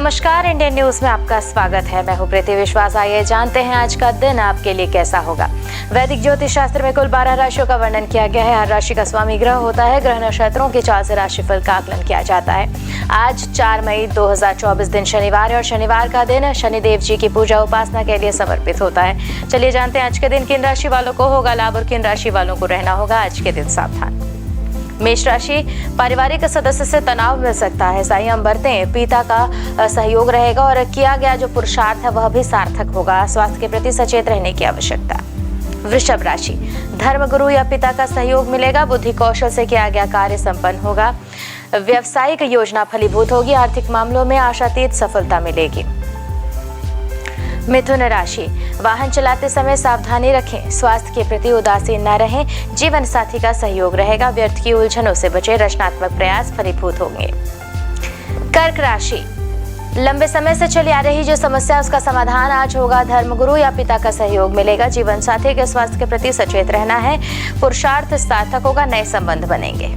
नमस्कार, Indian news में आपका स्वागत है। मैं हूं प्रीति विश्वास। आइए जानते हैं आज का दिन आपके लिए कैसा होगा। वैदिक ज्योतिष शास्त्र में कुल 12 राशियों का वर्णन किया गया है। हर राशि का स्वामी ग्रह होता है। ग्रह नक्षत्रों की चाल से राशिफल का आकलन किया जाता है। आज 4 मई 2024 दिन शनिवार है और शनिवार का दिन शनिदेव जी की पूजा उपासना के लिए समर्पित होता है। चलिए जानते हैं आज के दिन किन राशि वालों को होगा लाभ और किन राशि वालों को रहना होगा आज के दिन सावधान। मेष राशि, पारिवारिक सदस्य से तनाव मिल सकता है, संयम बरतें। पिता का सहयोग रहेगा और किया गया जो पुरुषार्थ है वह भी सार्थक होगा। स्वास्थ्य के प्रति सचेत रहने की आवश्यकता। वृषभ राशि, धर्मगुरु या पिता का सहयोग मिलेगा। बुद्धि कौशल से किया गया कार्य संपन्न होगा। व्यवसायिक योजना फलीभूत होगी। आर्थिक मामलों में आशातीत सफलता मिलेगी। मिथुन राशि, वाहन चलाते समय सावधानी रखें। स्वास्थ्य के प्रति उदासीन न रहें। जीवन साथी का सहयोग रहेगा। व्यर्थ की उलझनों से बचें। रचनात्मक प्रयास फलीभूत होंगे। कर्क राशि, लंबे समय से चली आ रही जो समस्या उसका समाधान आज होगा। धर्मगुरु या पिता का सहयोग मिलेगा। जीवन साथी के स्वास्थ्य के प्रति सचेत रहना है। पुरुषार्थ सार्थक होगा। नए संबंध बनेंगे।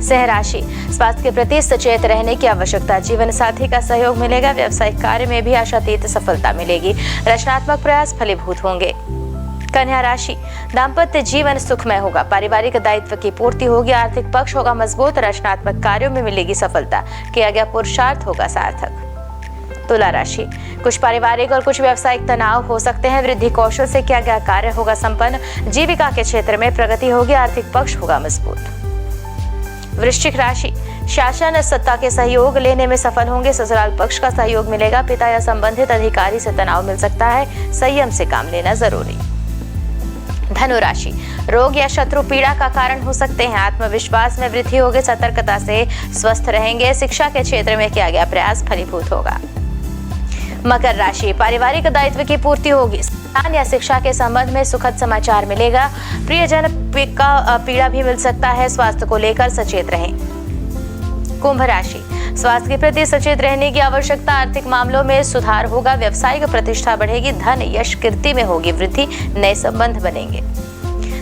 सिंह राशि, स्वास्थ्य के प्रति सचेत रहने की आवश्यकता। जीवन साथी का सहयोग मिलेगा। व्यावसायिक कार्य में भी आशातीत सफलता मिलेगी। रचनात्मक प्रयास फलीभूत होंगे। कन्या राशि, दाम्पत्य जीवन सुखमय होगा। पारिवारिक दायित्व की पूर्ति होगी। आर्थिक पक्ष होगा मजबूत। रचनात्मक कार्यों में मिलेगी सफलता। किया गया पुरुषार्थ होगा सार्थक। तुला राशि, कुछ पारिवारिक और कुछ व्यावसायिक तनाव हो सकते हैं। वृद्धि कौशल से किया गया कार्य होगा संपन्न। जीविका के क्षेत्र में प्रगति होगी। आर्थिक पक्ष होगा मजबूत। वृश्चिक राशि, शासन सत्ता के सहयोग लेने में सफल होंगे। ससुराल पक्ष का सहयोग मिलेगा। पिता या संबंधित अधिकारी से तनाव मिल सकता है। संयम से काम लेना जरूरी। धनु राशि, रोग या शत्रु पीड़ा का कारण हो सकते हैं। आत्मविश्वास में वृद्धि होगी। सतर्कता से स्वस्थ रहेंगे। शिक्षा के क्षेत्र में किया गया प्रयास फलीभूत होगा। मकर राशि, पारिवारिक दायित्व की पूर्ति होगी। ज्ञान या शिक्षा के संबंध में सुखद समाचार मिलेगा। प्रियजन का पीड़ा भी मिल सकता है। स्वास्थ्य को लेकर सचेत रहें। कुंभ राशि, स्वास्थ्य के प्रति सचेत रहने की आवश्यकता। आर्थिक मामलों में सुधार होगा। व्यावसायिक प्रतिष्ठा बढ़ेगी। धन यश कीर्ति में होगी वृद्धि। नए संबंध बनेंगे।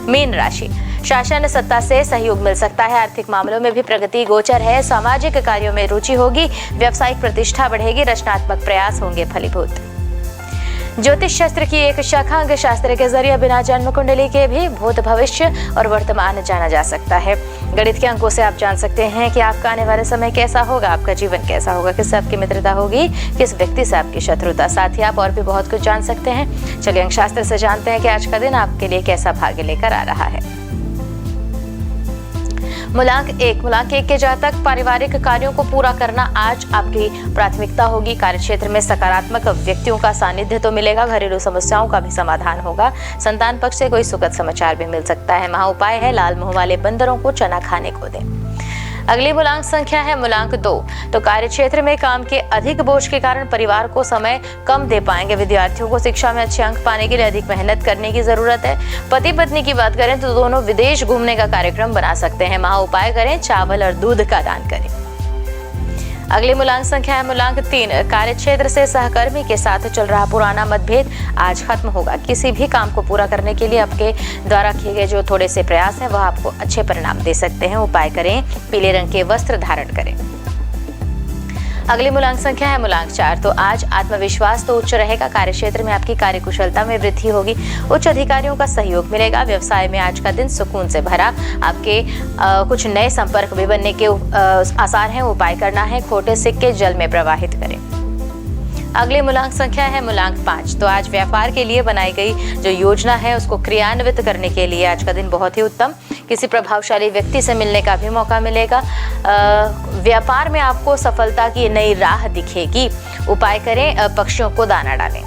मीन राशि, शासन सत्ता से सहयोग मिल सकता है। आर्थिक मामलों में भी प्रगति गोचर है। सामाजिक कार्यों में रुचि होगी। व्यावसायिक प्रतिष्ठा बढ़ेगी। रचनात्मक प्रयास होंगे फलीभूत। ज्योतिष शास्त्र की एक शाखा अंग शास्त्र के जरिए बिना जन्म कुंडली के भी भूत भविष्य और वर्तमान जाना जा सकता है। गणित के अंकों से आप जान सकते हैं कि आपका आने वाला समय कैसा होगा, आपका जीवन कैसा होगा, किससे आपकी मित्रता होगी, किस व्यक्ति से आपकी शत्रुता। साथ ही आप और भी बहुत कुछ जान सकते हैं। चलिए अंक शास्त्र से जानते हैं कि आज का दिन आपके लिए कैसा भाग्य लेकर आ रहा है। मूलांक 1 के जातक, पारिवारिक कार्यों को पूरा करना आज आपकी प्राथमिकता होगी। कार्यक्षेत्र में सकारात्मक व्यक्तियों का सानिध्य तो मिलेगा। घरेलू समस्याओं का भी समाधान होगा। संतान पक्ष से कोई सुखद समाचार भी मिल सकता है। महा उपाय है लाल मुंह वाले बंदरों को चना खाने को दें। अगली मूलांक संख्या है मूलांक 2। तो कार्यक्षेत्र में काम के अधिक बोझ के कारण परिवार को समय कम दे पाएंगे। विद्यार्थियों को शिक्षा में अच्छे अंक पाने के लिए अधिक मेहनत करने की जरूरत है। पति पत्नी की बात करें तो दोनों विदेश घूमने का कार्यक्रम बना सकते हैं। महा उपाय करें चावल और दूध का दान करें। अगली मूलांक संख्या है मूलांक 3। कार्यक्षेत्र से सहकर्मी के साथ चल रहा पुराना मतभेद आज खत्म होगा। किसी भी काम को पूरा करने के लिए आपके द्वारा किए गए जो थोड़े से प्रयास हैं वह आपको अच्छे परिणाम दे सकते हैं। उपाय करें पीले रंग के वस्त्र धारण करें। अगली मूलांक संख्या है मूलांक 4। तो आज आत्मविश्वास तो उच्च रहेगा। कार्यक्षेत्र में आपकी कार्यकुशलता में वृद्धि होगी। उच्च अधिकारियों का सहयोग मिलेगा। व्यवसाय में आज का दिन सुकून से भरा। आपके कुछ नए संपर्क भी बनने के आसार हैं। उपाय करना है खोटे सिक्के जल में प्रवाहित करें। अगली मूलांक संख्या है मूलांक 5। तो आज व्यापार के लिए बनाई गई जो योजना है उसको क्रियान्वित करने के लिए आज का दिन बहुत ही उत्तम। किसी प्रभावशाली व्यक्ति से मिलने का भी मौका मिलेगा। व्यापार में आपको सफलता की नई राह दिखेगी। उपाय करें पक्षियों को दाना डालें।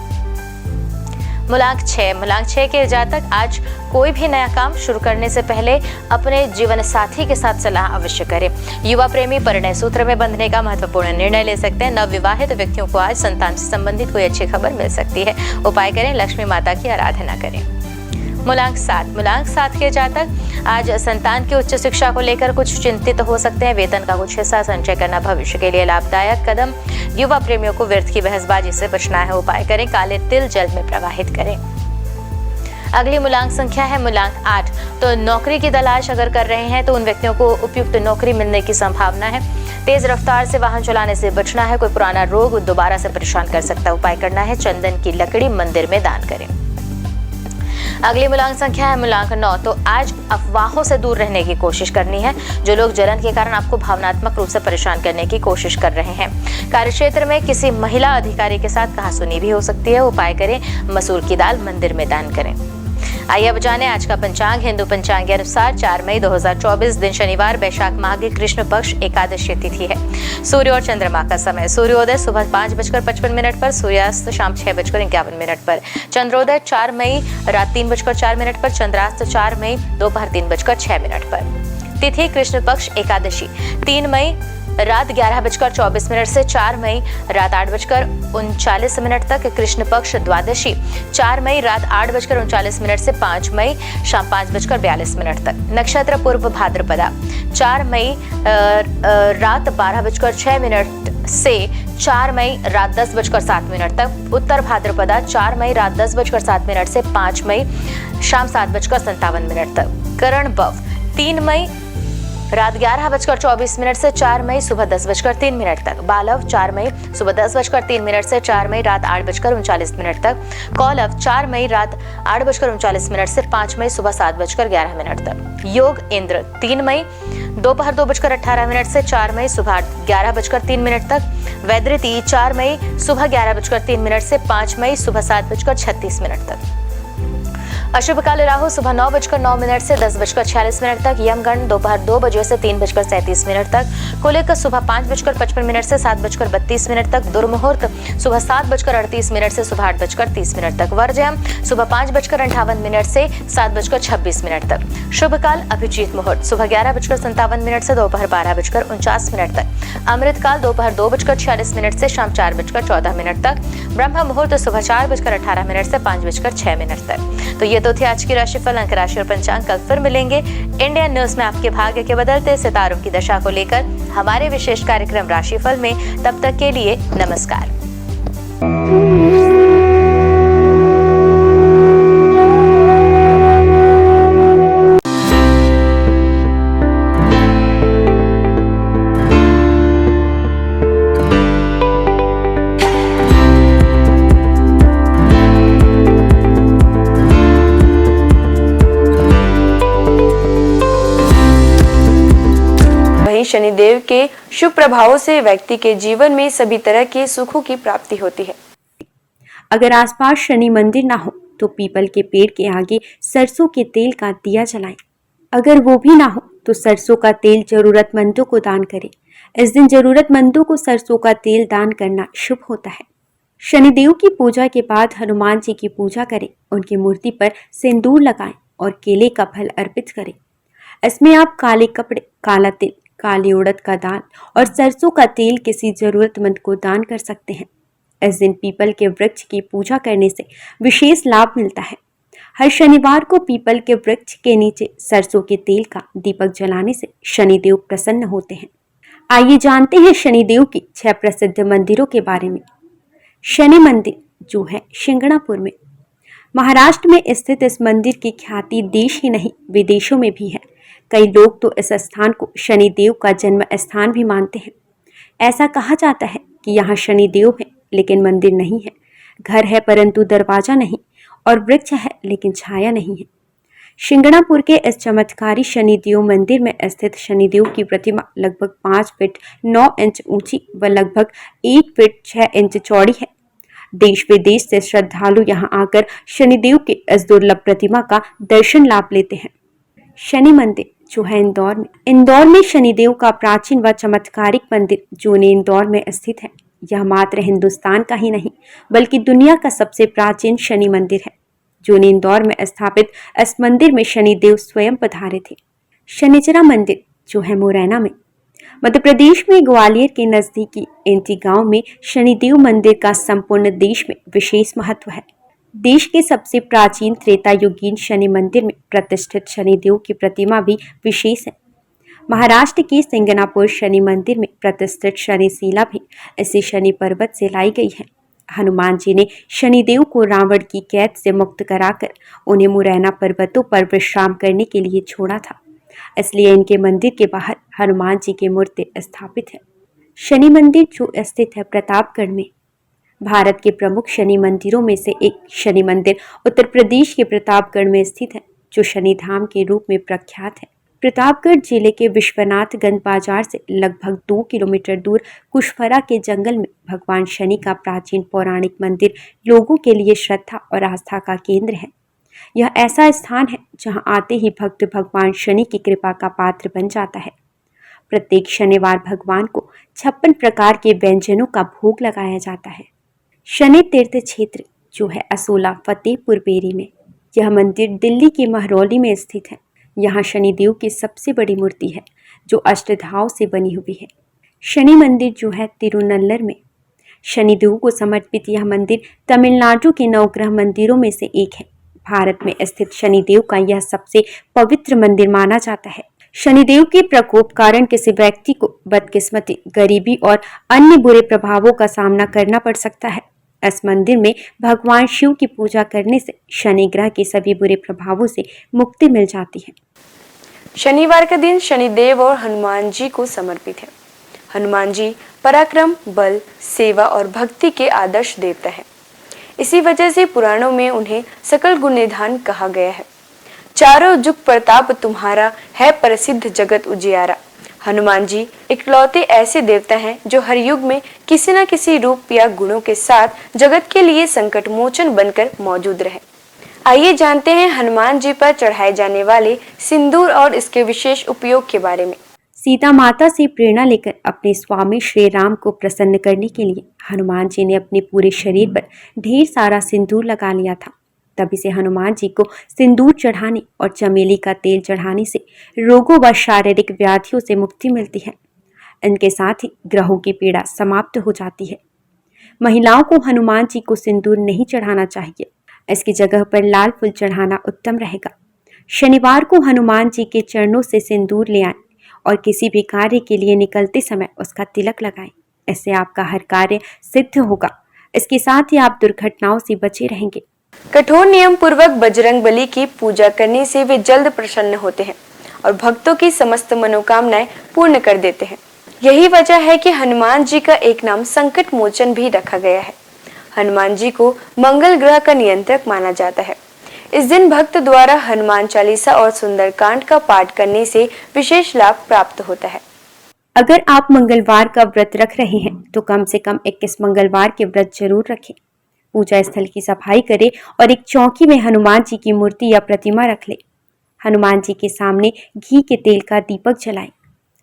मूलांक 6 के जातक, आज कोई भी नया काम शुरू करने से पहले अपने जीवन साथी के साथ सलाह अवश्य करें। युवा प्रेमी परिणय सूत्र में बंधने का महत्वपूर्ण निर्णय ले सकते हैं। नवविवाहित व्यक्तियों को आज संतान से संबंधित कोई अच्छी खबर मिल सकती है। उपाय करें लक्ष्मी माता की आराधना करें। मूलांक 7 के जातक, आज संतान की उच्च शिक्षा को लेकर कुछ चिंतित हो सकते हैं। वेतन का कुछ हिस्सा संचय करना भविष्य के लिए लाभदायक कदम। युवा प्रेमियों को व्यर्थ की बहसबाजी से बचना है। उपाय करें काले तिल जल में प्रवाहित करें। अगली मूलांक संख्या है मूलांक 8। तो नौकरी की तलाश अगर कर रहे हैं तो उन व्यक्तियों को उपयुक्त नौकरी मिलने की संभावना है। तेज रफ्तार से वाहन चलाने से बचना है। कोई पुराना रोग दोबारा से परेशान कर सकता है। उपाय करना है चंदन की लकड़ी मंदिर में दान करें। अगली मूलांक संख्या है मूलांक 9। तो आज अफवाहों से दूर रहने की कोशिश करनी है। जो लोग जलन के कारण आपको भावनात्मक रूप से परेशान करने की कोशिश कर रहे हैं। कार्यक्षेत्र में किसी महिला अधिकारी के साथ कहासुनी भी हो सकती है। उपाय करें मसूर की दाल मंदिर में दान करें। आइए अब जाने आज का पंचांग। हिंदू पंचांग के अनुसार 4 मई 2024 दिन शनिवार, वैशाख माह की कृष्ण पक्ष एकादशी तिथि है। सूर्य और चंद्रमा का समय, सूर्योदय सुबह 5:55 पर, सूर्यास्त शाम 6:51 पर, चंद्रोदय 4 मई रात 3:04 पर, चंद्रास्त 4 मई दोपहर 3:06 पर। तिथि कृष्ण पक्ष एकादशी 3 मई रात 11:24 से 4 मई रात 8:39 तक। कृष्ण पक्ष द्वादशी 4 मई रात 8:39 से 5 मई शाम 5:42 तक। नक्षत्र पूर्व भाद्रपदा 4 मई रात 12:06 से 4 मई रात 10:07 तक। उत्तर भाद्रपदा 4 मई रात 10:07 से 5 मई शाम 7:57 तक। करण भव 3 मई रात 11:24 से 4 मई सुबह 10:03 तक। बालव 4 मई सुबह 10:03 से 4 मई रात 8:39 तक। कौलव 4 मई रात 8:39 से 5 मई सुबह 7:11 तक। योग इंद्र 3 मई दोपहर 2:18 से 4 मई सुबह 11:03 तक। वैदृति 4 मई सुबह 11:03 से 5 मई सुबह 7:36 तक। अशुभ काल राहु सुबह 9:09 से 10:46 तक। यमगण दोपहर 2 बजे से 3:37 तक। कुलिक सुबह 5:55 से 7:32 तक। दुर्मुहूर्त सुबह 7:38 से सुबह 8:30 तक। वर्जयम सुबह 5:58 से 7:26 तक। शुभ काल अभिजीत मुहूर्त सुबह 11:57 से दोपहर 12:49 तक। अमृत काल दोपहर 2:46 से शाम 4:14 तक। ब्रह्म मुहूर्त सुबह 4:18 से 5:06 तक। तो ये तो थे आज की राशिफल, अंक राशि और पंचांग। कल फिर मिलेंगे इंडियन न्यूज में आपके भाग्य के बदलते सितारों की दशा को लेकर हमारे विशेष कार्यक्रम राशिफल में। तब तक के लिए नमस्कार। शनिदेव के शुभ प्रभावों से व्यक्ति के जीवन में सभी तरह के सुखों की प्राप्ति होती है। अगर आसपास शनि मंदिर ना हो तो पीपल के पेड़ के आगे सरसों के तेल का दिया जलाएं। अगर वो भी ना हो तो सरसों का तेल जरूरतमंदों को दान करें। इस दिन जरूरतमंदों को सरसों का तेल दान करना शुभ होता है। शनिदेव की पूजा के बाद हनुमान जी की पूजा करें, उनकी मूर्ति पर सिंदूर लगाएं और केले का फल अर्पित करें। इसमें आप काले कपड़े, काला तिल, काली उड़द का दाल और सरसों का तेल किसी जरूरतमंद को दान कर सकते हैं। इस दिन पीपल के वृक्ष की पूजा करने से विशेष लाभ मिलता है। हर शनिवार को पीपल के वृक्ष के नीचे सरसों के तेल का दीपक जलाने से शनिदेव प्रसन्न होते हैं। आइए जानते हैं शनिदेव के 6 प्रसिद्ध मंदिरों के बारे में। शनि मंदिर जो है शिंगणापुर में। महाराष्ट्र में स्थित इस मंदिर की ख्याति देश ही नहीं विदेशों में भी है। कई लोग तो इस स्थान को शनिदेव का जन्म स्थान भी मानते हैं। ऐसा कहा जाता है कि यहाँ शनिदेव है लेकिन मंदिर नहीं है, घर है परंतु दरवाजा नहीं, और वृक्ष है लेकिन छाया नहीं है। शिंगणापुर के इस चमत्कारी शनिदेव मंदिर में स्थित शनिदेव की प्रतिमा लगभग 5 फीट 9 इंच ऊंची व लगभग 1 फीट 6 इंच चौड़ी है। देश विदेश से श्रद्धालु यहाँ आकर शनिदेव के इस दुर्लभ प्रतिमा का दर्शन लाभ लेते हैं। शनि मंदिर जो है इंदौर में शनिदेव का प्राचीन व चमत्कारिक मंदिर जो इंदौर में स्थित है। यह मात्र हिंदुस्तान का ही नहीं बल्कि दुनिया का सबसे प्राचीन शनि मंदिर है। जो इंदौर में स्थापित इस मंदिर में शनिदेव स्वयं पधारे थे। शनिचरा मंदिर जो है मुरैना में। मध्य प्रदेश में ग्वालियर के नजदीकी एंटी गांव में शनिदेव मंदिर का संपूर्ण देश में विशेष महत्व है। देश के सबसे प्राचीन त्रेता युगीन शनि मंदिर में प्रतिष्ठित शनिदेव की प्रतिमा भी विशेष है। महाराष्ट्र के सिंगनापुर शनि मंदिर में प्रतिष्ठित शनिशिला भी इसी शनि पर्वत से लाई गई है। हनुमान जी ने शनिदेव को रावण की कैद से मुक्त कराकर उन्हें मुरैना पर्वतों पर विश्राम करने के लिए छोड़ा था। इसलिए इनके मंदिर के बाहर हनुमान जी की मूर्ति स्थापित है। शनि मंदिर जो स्थित है प्रतापगढ़ में। भारत के प्रमुख शनि मंदिरों में से एक शनि मंदिर उत्तर प्रदेश के प्रतापगढ़ में स्थित है, जो शनि धाम के रूप में प्रख्यात है। प्रतापगढ़ जिले के विश्वनाथगंज बाजार से लगभग 2 किलोमीटर दूर कुशफरा के जंगल में भगवान शनि का प्राचीन पौराणिक मंदिर लोगों के लिए श्रद्धा और आस्था का केंद्र है। यह ऐसा स्थान है जहां आते ही भक्त भगवान शनि की कृपा का पात्र बन जाता है। प्रत्येक शनिवार भगवान को 56 प्रकार के व्यंजनों का भोग लगाया जाता है। शनि तीर्थ क्षेत्र जो है असोला फतेहपुर बेरी में। यह मंदिर दिल्ली के महरौली में स्थित है। यहाँ शनिदेव की सबसे बड़ी मूर्ति है जो अष्टधाव से बनी हुई है। शनि मंदिर जो है तिरुनल्लर में। शनिदेव को समर्पित यह मंदिर तमिलनाडु के नवग्रह मंदिरों में से एक है। भारत में स्थित शनिदेव का यह सबसे पवित्र मंदिर माना जाता है। शनिदेव के प्रकोप कारण किसी व्यक्ति को बदकिस्मती, गरीबी और अन्य बुरे प्रभावों का सामना करना पड़ सकता है। इस मंदिर में भगवान शिव की पूजा करने से शनि ग्रह के सभी बुरे प्रभावों से मुक्ति मिल जाती है। शनिवार का दिन शनिदेव और हनुमान जी को समर्पित है। हनुमान जी पराक्रम, बल, सेवा और भक्ति के आदर्श देवता है। इसी वजह से पुराणों में उन्हें सकल गुण निधान कहा गया है। चारों जुग प्रताप तुम्हारा है, प्रसिद्ध जगत उजियारा। हनुमान जी इकलौते ऐसे देवता हैं जो हर युग में किसी न किसी रूप या गुणों के साथ जगत के लिए संकट मोचन बनकर मौजूद रहे। आइए जानते हैं हनुमान जी पर चढ़ाए जाने वाले सिंदूर और इसके विशेष उपयोग के बारे में। सीता माता से प्रेरणा लेकर अपने स्वामी श्री राम को प्रसन्न करने के लिए हनुमान जी ने अपने पूरे शरीर पर ढेर सारा सिंदूर लगा लिया था। तभी से हनुमान जी को सिंदूर चढ़ाने और चमेली का तेल चढ़ाने से रोगों व शारीरिक व्याधियों से मुक्ति मिलती है। इनके साथ ही ग्रहों की पीड़ा समाप्त हो जाती है। महिलाओं को हनुमान जी को सिंदूर नहीं चढ़ाना चाहिए। इसकी जगह पर लाल फूल चढ़ाना उत्तम रहेगा। शनिवार को हनुमान जी के चरणों से सिंदूर ले आएं और किसी भी कार्य के लिए निकलते समय उसका तिलक लगाएं। इससे आपका हर कार्य सिद्ध होगा। इसके साथ ही आप दुर्घटनाओं से बचे रहेंगे। कठोर नियम पूर्वक बजरंग बली की पूजा करने से वे जल्द प्रसन्न होते हैं और भक्तों की समस्त मनोकामनाएं पूर्ण कर देते हैं। यही वजह है कि हनुमान जी का एक नाम संकट मोचन भी रखा गया है। हनुमान जी को मंगल ग्रह का नियंत्रक माना जाता है। इस दिन भक्त द्वारा हनुमान चालीसा और सुंदरकांड का पाठ करने से विशेष लाभ प्राप्त होता है। अगर आप मंगलवार का व्रत रख रहे हैं तो कम से कम 21 मंगलवार के व्रत जरूर रखें। पूजा स्थल की सफाई करें और एक चौकी में हनुमान जी की मूर्ति या प्रतिमा रख ले। हनुमान जी के सामने घी के तेल का दीपक जलाएं।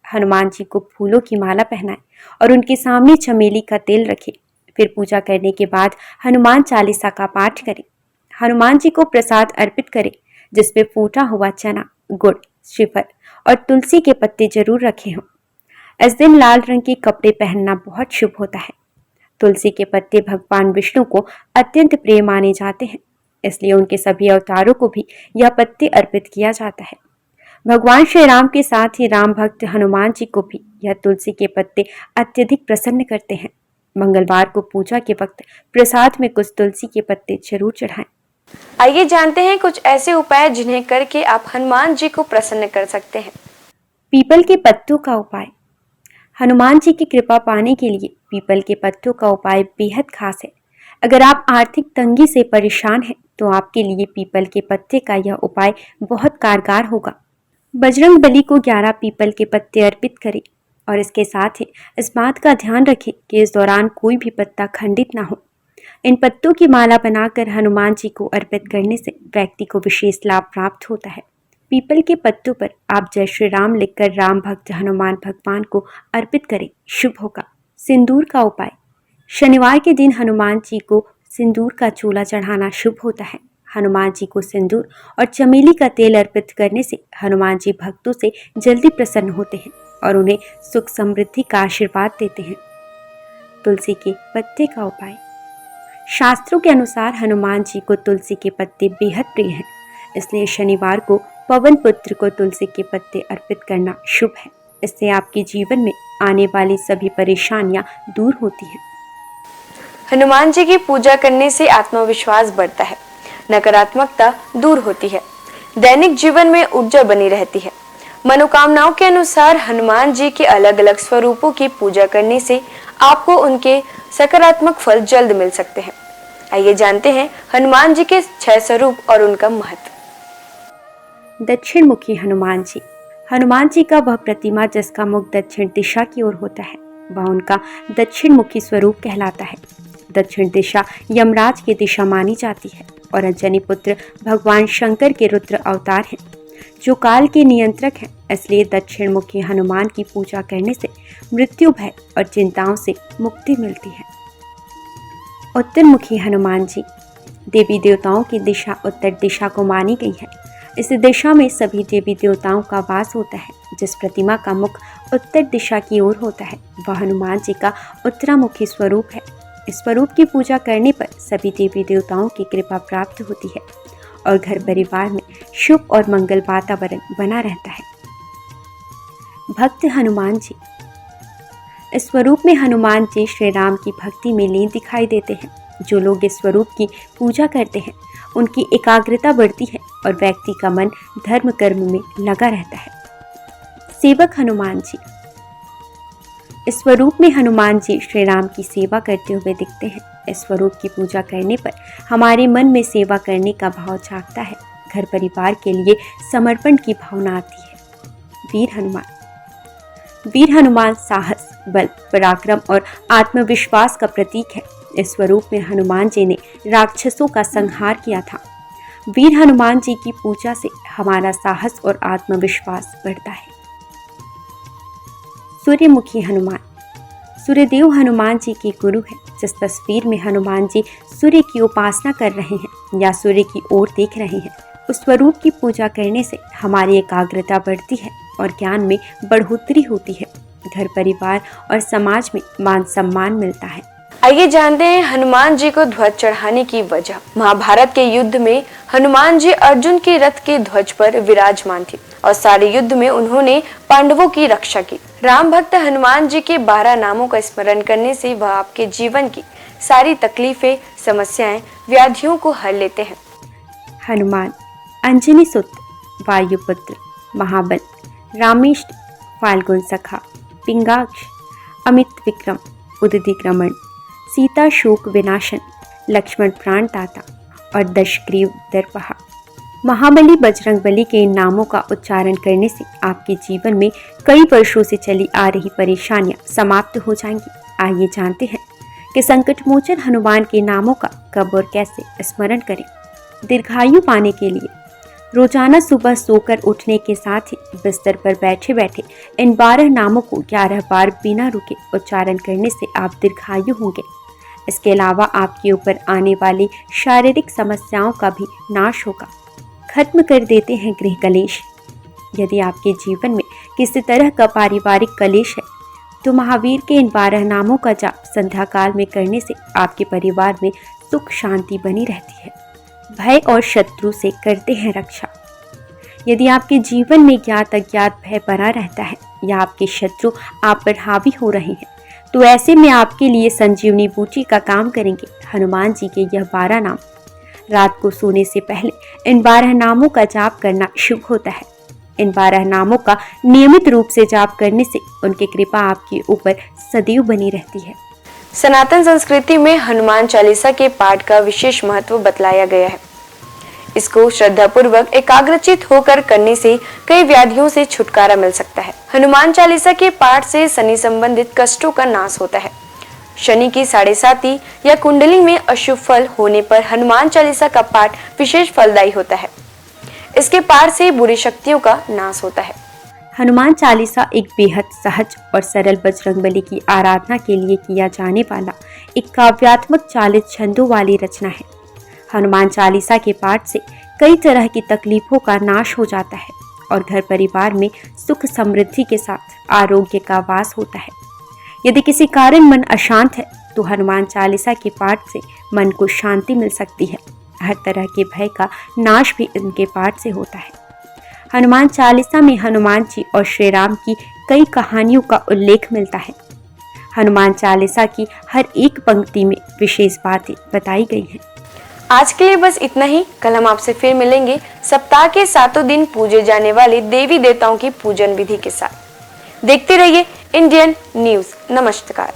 हनुमान जी को फूलों की माला पहनाएं और उनके सामने चमेली का तेल रखें। फिर पूजा करने के बाद हनुमान चालीसा का पाठ करें। हनुमान जी को प्रसाद अर्पित करें जिसमें फूटा हुआ चना, गुड़, श्रीफल और तुलसी के पत्ते जरूर रखे हों। इस दिन लाल रंग के कपड़े पहनना बहुत शुभ होता है। तुलसी के पत्ते भगवान विष्णु को अत्यंत प्रिय माने जाते हैं, इसलिए उनके सभी अवतारों को भी यह पत्ते अर्पित किया जाता है। भगवान श्री राम के साथ ही राम भक्त हनुमान जी को भी यह तुलसी के पत्ते अत्यधिक प्रसन्न करते हैं। मंगलवार को पूजा के वक्त प्रसाद में कुछ तुलसी के पत्ते जरूर चढ़ाएं। आइए जानते हैं कुछ ऐसे उपाय जिन्हें करके आप हनुमान जी को प्रसन्न कर सकते हैं। पीपल के पत्तों का उपाय। हनुमान जी की कृपा पाने के लिए पीपल के पत्तों का उपाय बेहद खास है। अगर आप आर्थिक तंगी से परेशान हैं तो आपके लिए पीपल के पत्ते का यह उपाय बहुत कारगर होगा। बजरंग बली को 11 पीपल के पत्ते अर्पित करें और इसके साथ ही इस बात का ध्यान रखें कि इस दौरान कोई भी पत्ता खंडित ना हो। इन पत्तों की माला बनाकर हनुमान जी को अर्पित करने से व्यक्ति को विशेष लाभ प्राप्त होता है। पीपल के पत्तों पर आप जय श्री राम लिखकर राम भक्त हनुमान भगवान को अर्पित करें, शुभ होगा। सिंदूर का उपाय। शनिवार के दिन हनुमान जी को सिंदूर का चूल्हा चढ़ाना शुभ होता है। हनुमान जी को सिंदूर और चमेली का तेल अर्पित करने से हनुमान जी भक्तों से जल्दी प्रसन्न होते हैं और उन्हें सुख समृद्धि का आशीर्वाद देते हैं। तुलसी के पत्ते का उपाय। शास्त्रों के अनुसार हनुमान जी को तुलसी के पत्ते बेहद प्रिय हैं, इसलिए शनिवार को पवन पुत्र को तुलसी के पत्ते अर्पित करना शुभ है। इससे आपके जीवन में आने वाली सभी परेशानियां दूर होती हैं। हनुमान जी की पूजा करने से आत्मविश्वास बढ़ता है, नकारात्मकता दूर होती है, दैनिक जीवन में ऊर्जा बनी रहती है। मनोकामनाओं के अनुसार हनुमान जी के अलग अलग स्वरूपों की पूजा करने से आपको उनके सकारात्मक फल जल्द मिल सकते हैं। आइए जानते हैं हनुमान जी के 6 स्वरूप और उनका महत्व। दक्षिण मुखी हनुमान जी। हनुमान जी का वह प्रतिमा जिसका मुख दक्षिण दिशा की ओर होता है, वह उनका दक्षिण मुखी स्वरूप कहलाता है। दक्षिण दिशा यमराज की दिशा मानी जाती है और अंजनी पुत्र भगवान शंकर के रुद्र अवतार हैं, जो काल के नियंत्रक हैं। इसलिए दक्षिण मुखी हनुमान की पूजा करने से मृत्यु भय और चिंताओं से मुक्ति मिलती है। उत्तर मुखी हनुमान जी। देवी देवताओं की दिशा उत्तर दिशा को मानी गई है। इस दिशा में सभी देवी देवताओं का वास होता है। जिस प्रतिमा का मुख उत्तर दिशा की ओर होता है, वह हनुमान जी का उत्तरामुखी स्वरूप है। इस स्वरूप की पूजा करने पर सभी देवी देवताओं की कृपा प्राप्त होती है और घर परिवार में शुभ और मंगल वातावरण बना रहता है। भक्त हनुमान जी। इस स्वरूप में हनुमान जी श्री राम की भक्ति में लीन दिखाई देते हैं। जो लोग इस स्वरूप की पूजा करते हैं, उनकी एकाग्रता बढ़ती है और व्यक्ति का मन धर्म कर्म में लगा रहता है। सेवक हनुमान जी। इस स्वरूप में हनुमान जी श्री राम की सेवा करते हुए दिखते हैं। इस स्वरूप की पूजा करने पर हमारे मन में सेवा करने का भाव जागता है। घर परिवार के लिए समर्पण की भावना आती है। वीर हनुमान। वीर हनुमान साहस, बल, पराक्रम और आत्मविश्वास का प्रतीक है। इस स्वरूप में हनुमान जी ने राक्षसों का संहार किया था। वीर हनुमान जी की पूजा से हमारा साहस और आत्मविश्वास बढ़ता है। सूर्यमुखी हनुमान। सूर्यदेव हनुमान जी के गुरु है। जिस तस्वीर में हनुमान जी सूर्य की उपासना कर रहे हैं या सूर्य की ओर देख रहे हैं, उस स्वरूप की पूजा करने से हमारी एकाग्रता बढ़ती है और ज्ञान में बढ़ोतरी होती है। घर परिवार और समाज में मान सम्मान मिलता है। आइए जानते हैं हनुमान जी को ध्वज चढ़ाने की वजह। महाभारत के युद्ध में हनुमान जी अर्जुन के रथ के ध्वज पर विराजमान थे और सारे युद्ध में उन्होंने पांडवों की रक्षा की। राम भक्त हनुमान जी के 12 नामों का स्मरण करने से वह आपके जीवन की सारी तकलीफें, समस्याएं, व्याधियों को हर लेते हैं। हनुमान। अंजनी सुत, वायुपुत्र, महाबल, रामेष्ट, फाल्गुन सखा, पिंगाक्ष, अमित विक्रम, उदधिक्रमण, सीता शोक विनाशन, लक्ष्मण प्राण दाता और दशग्रीव दर्पहा। महाबली बजरंगबली के इन नामों का उच्चारण करने से आपके जीवन में कई वर्षों से चली आ रही परेशानियां समाप्त हो जाएंगी। आइए जानते हैं कि संकटमोचन हनुमान के नामों का कब और कैसे स्मरण करें। दीर्घायु पाने के लिए रोजाना सुबह सोकर उठने के साथ ही बिस्तर पर बैठे बैठे इन 12 नामों को 11 बार बिना रुके उच्चारण करने से आप दीर्घायु होंगे। इसके अलावा आपके ऊपर आने वाली शारीरिक समस्याओं का भी नाश होगा। खत्म कर देते हैं गृह कलेश। यदि आपके जीवन में किसी तरह का पारिवारिक कलेश है, तो महावीर के इन 12 नामों का जाप संध्या काल में करने से आपके परिवार में सुख शांति बनी रहती है। भय और शत्रु से करते हैं रक्षा। यदि आपके जीवन में ज्ञात अज्ञात भय बना रहता है या आपके शत्रु आप पर हावी हो रहे हैं, तो ऐसे में आपके लिए संजीवनी बूटी का काम करेंगे हनुमान जी के यह 12 नाम। रात को सोने से पहले इन 12 नामों का जाप करना शुभ होता है। इन 12 नामों का नियमित रूप से जाप करने से उनकी कृपा आपके ऊपर सदैव बनी रहती है। सनातन संस्कृति में हनुमान चालीसा के पाठ का विशेष महत्व बतलाया गया है। इसको श्रद्धापूर्वक एकाग्रचित होकर करने से कई व्याधियों से छुटकारा मिल सकता है। हनुमान चालीसा के पाठ से शनि संबंधित कष्टों का नाश होता है। शनि की 7.5 या कुंडली में अशुभ फल होने पर हनुमान चालीसा का पाठ विशेष फलदायी होता है। इसके पाठ से बुरी शक्तियों का नाश होता है। हनुमान चालीसा एक बेहद सहज और सरल बजरंगबली की आराधना के लिए किया जाने वाला एक काव्यात्मक 40 छंदों वाली रचना है। हनुमान चालीसा के पाठ से कई तरह की तकलीफों का नाश हो जाता है और घर परिवार में सुख समृद्धि के साथ आरोग्य का वास होता है। यदि किसी कारण मन अशांत है, तो हनुमान चालीसा के पाठ से मन को शांति मिल सकती है। हर तरह के भय का नाश भी इनके पाठ से होता है। हनुमान चालीसा में हनुमान जी और श्री राम की कई कहानियों का उल्लेख मिलता है। हनुमान चालीसा की हर एक पंक्ति में विशेष बातें बताई गई हैं। आज के लिए बस इतना ही। कल हम आपसे फिर मिलेंगे सप्ताह के 7 दिन पूजे जाने वाले देवी देवताओं की पूजन विधि के साथ। देखते रहिए इंडियन न्यूज। नमस्कार।